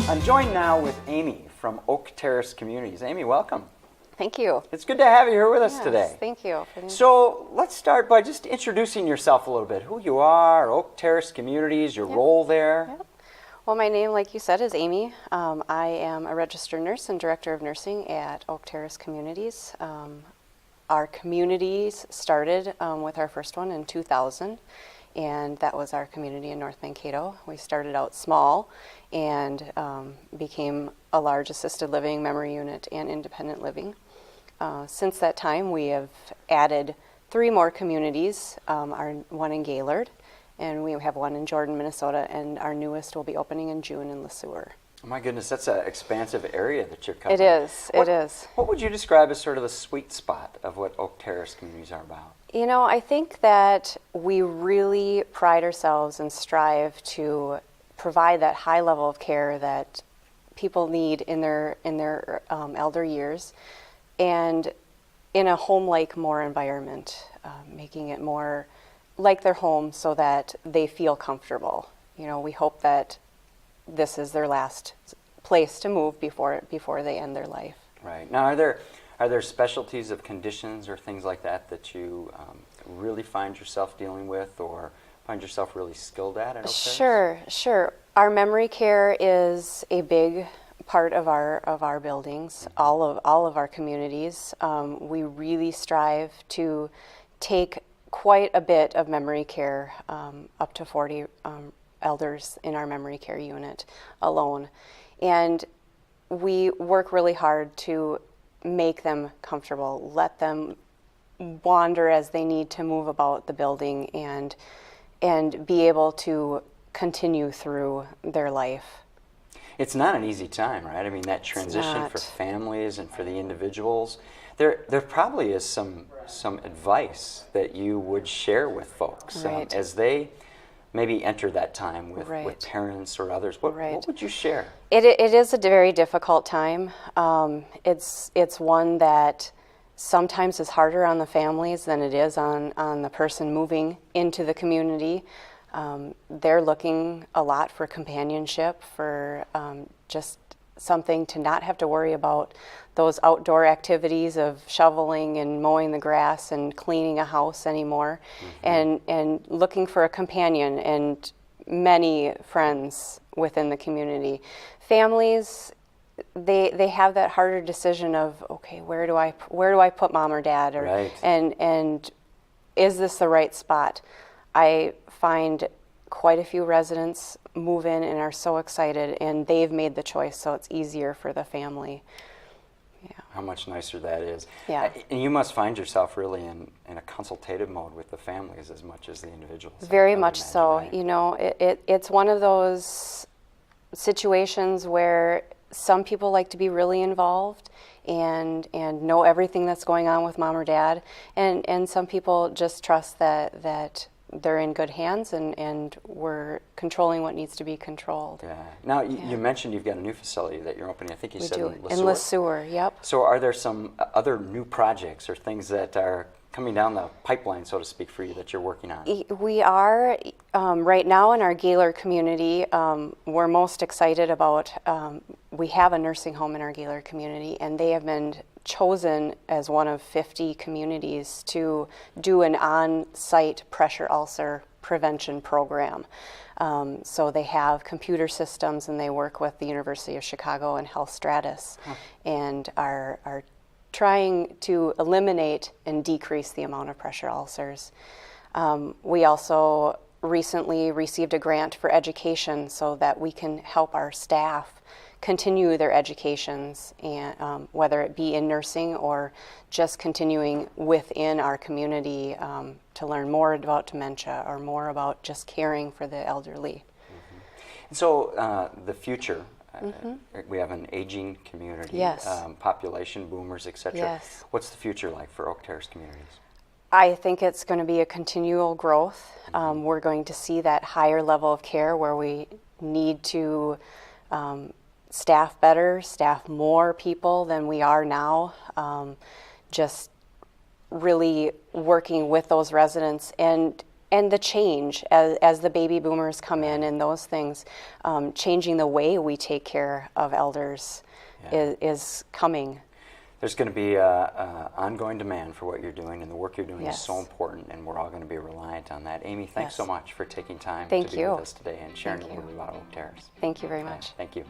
I'm joined now with Amy from Oak Terrace Communities. Amy, welcome. Thank you. It's good to have you here with us Yes, today. Thank you. So let's start by just introducing yourself a little bit. Who you are, Oak Terrace Communities, your role there. Yep. Well, my name, like you said, is Amy. I am a registered nurse and director of nursing at Oak Terrace Communities. Our communities started with our first one in 2000, and that was our community in North Mankato. We started out small and became a large assisted living, memory unit, and independent living. Since that time, we have added 3 more communities, our one in Gaylord, and we have one in Jordan, Minnesota, and our newest will be opening in June in Le Sueur. Oh my goodness, that's an expansive area that you're covering. It is. What would you describe as sort of the sweet spot of what Oak Terrace Communities are about? You know, I think that we really pride ourselves and strive to provide that high level of care that people need in their elder years, and in a home-like more environment, making it more like their home so that they feel comfortable. You know, we hope that this is their last place to move before they end their life. Right. Now, are there specialties of conditions or things like that that you really find yourself dealing with or find yourself really skilled at Oak Terrace? Sure. Our memory care is a big part of our buildings, all of our communities. We really strive to take quite a bit of memory care, up to 40 elders in our memory care unit alone. And we work really hard to make them comfortable, let them wander as they need to move about the building and be able to continue through their life. It's not an easy time, right? I mean, that transition for families and for the individuals. There probably is some advice that you would share with folks as they maybe enter that time with parents or others. What would you share? It is a very difficult time. It's one that sometimes is harder on the families than it is on the person moving into the community. They're looking a lot for companionship, for just something to not have to worry about those outdoor activities of shoveling and mowing the grass and cleaning a house anymore, and looking for a companion and many friends within the community. Families, they have that harder decision of, okay, where do I put mom or dad, and is this the right spot? I find quite a few residents move in and are so excited, and they've made the choice, so it's easier for the family. Yeah. How much nicer that is. Yeah. And you must find yourself really in a consultative mode with the families as much as the individuals. Very much so. Right? You know, it's one of those situations where some people like to be really involved and know everything that's going on with mom or dad, and some people just trust that they're in good hands and we're controlling what needs to be controlled. Yeah. Now, you mentioned you've got a new facility that you're opening. I think you said in Le Sueur. Yep. So are there some other new projects or things that are coming down the pipeline, so to speak, for you that you're working on? We are, right now in our Gaylord community, we're most excited about, we have a nursing home in our Gaylord community, and they have been chosen as one of 50 communities to do an on-site pressure ulcer prevention program. So they have computer systems, and they work with the University of Chicago and Health Stratus, and are trying to eliminate and decrease the amount of pressure ulcers. We also recently received a grant for education so that we can help our staff continue their educations, and whether it be in nursing or just continuing within our community to learn more about dementia or more about just caring for the elderly. And so the future, we have an aging community, population, boomers, etc. Yes. What's the future like for Oak Terrace Communities? I think it's going to be a continual growth. We're going to see that higher level of care where we need to staff better, staff more people than we are now, just really working with those residents and and the change as the baby boomers come in and those things, changing the way we take care of elders is coming. There's going to be a ongoing demand for what you're doing, and the work you're doing is so important, and we're all going to be reliant on that. Amy, thanks so much for taking time to be with us today and sharing a little bit about Oak Terrace. Thank you very much. Thank you.